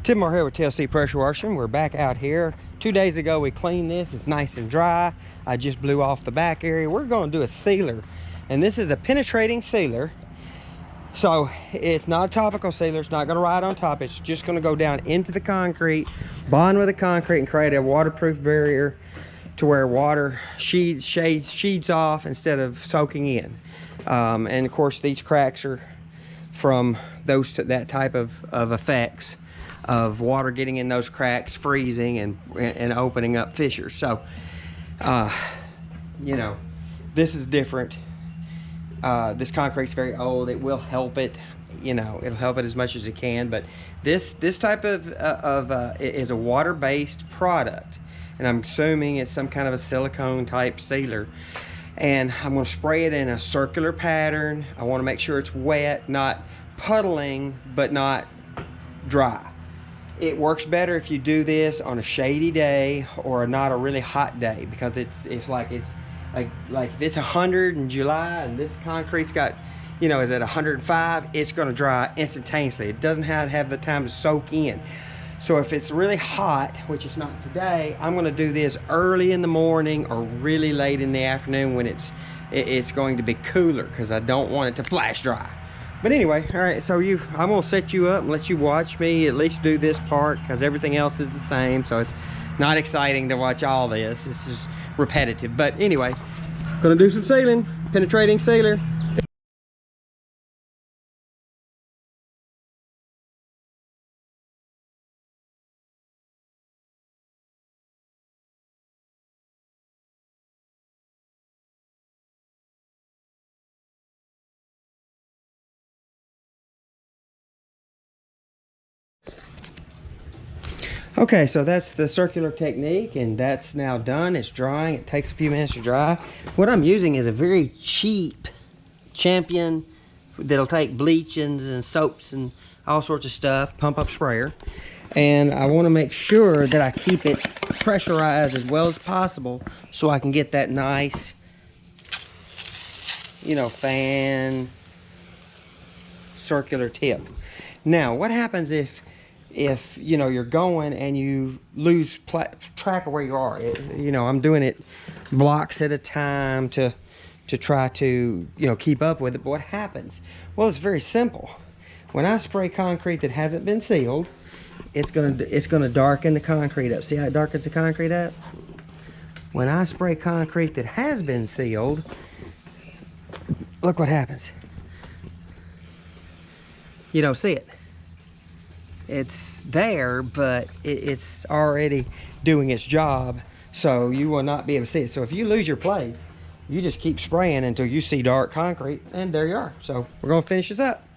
Tim Moore here with TLC Pressure Washing. We're back out here. 2 days ago we cleaned this. It's nice and dry. I just blew off the back area. We're going to do a sealer, and this is a penetrating sealer. So it's not a topical sealer. It's not going to ride on top. It's just going to go down into the concrete, bond with the concrete, and create a waterproof barrier to where water sheets off instead of soaking in. And of course these cracks are from that type of effects of water getting in those cracks, freezing and opening up fissures. So you know, this is different. This concrete's very old. It will help it, you know, it'll help it as much as it can, but this type of is a water-based product, and I'm assuming it's some kind of a silicone type sealer. And I'm going to spray it in a circular pattern. I want to make sure it's wet, not puddling, but not dry. It works better if you do this on a shady day or not a really hot day, because it's like if it's 100 in July and this concrete's got, you know, is at 105, it's going to dry instantaneously. It doesn't have the time to soak in. So if it's really hot, which it's not today, I'm going to do this early in the morning or really late in the afternoon when it's going to be cooler, because I don't want it to flash dry. But anyway, all right, so I'm going to set you up and let you watch me at least do this part, because everything else is the same. So it's not exciting to watch all this. This is repetitive. But anyway, going to do some sealing, penetrating sealer. Okay, so that's the circular technique, and that's now done. It's drying. It takes a few minutes to dry. What I'm using is a very cheap Champion that'll take bleachings and soaps and all sorts of stuff, pump up sprayer. And I want to make sure that I keep it pressurized as well as possible so I can get that nice, you know, fan circular tip. Now, what happens if you know, you're going and you lose track of where you are? You know, I'm doing it blocks at a time to try to, you know, keep up with it. But what happens? Well, it's very simple. When I spray concrete that hasn't been sealed, it's gonna darken the concrete up. See how it darkens the concrete up? When I spray concrete that has been sealed, look what happens. You don't see it. It's there, but it's already doing its job, so you will not be able to see it. So if you lose your place, you just keep spraying until you see dark concrete, and there you are. So we're going to finish this up.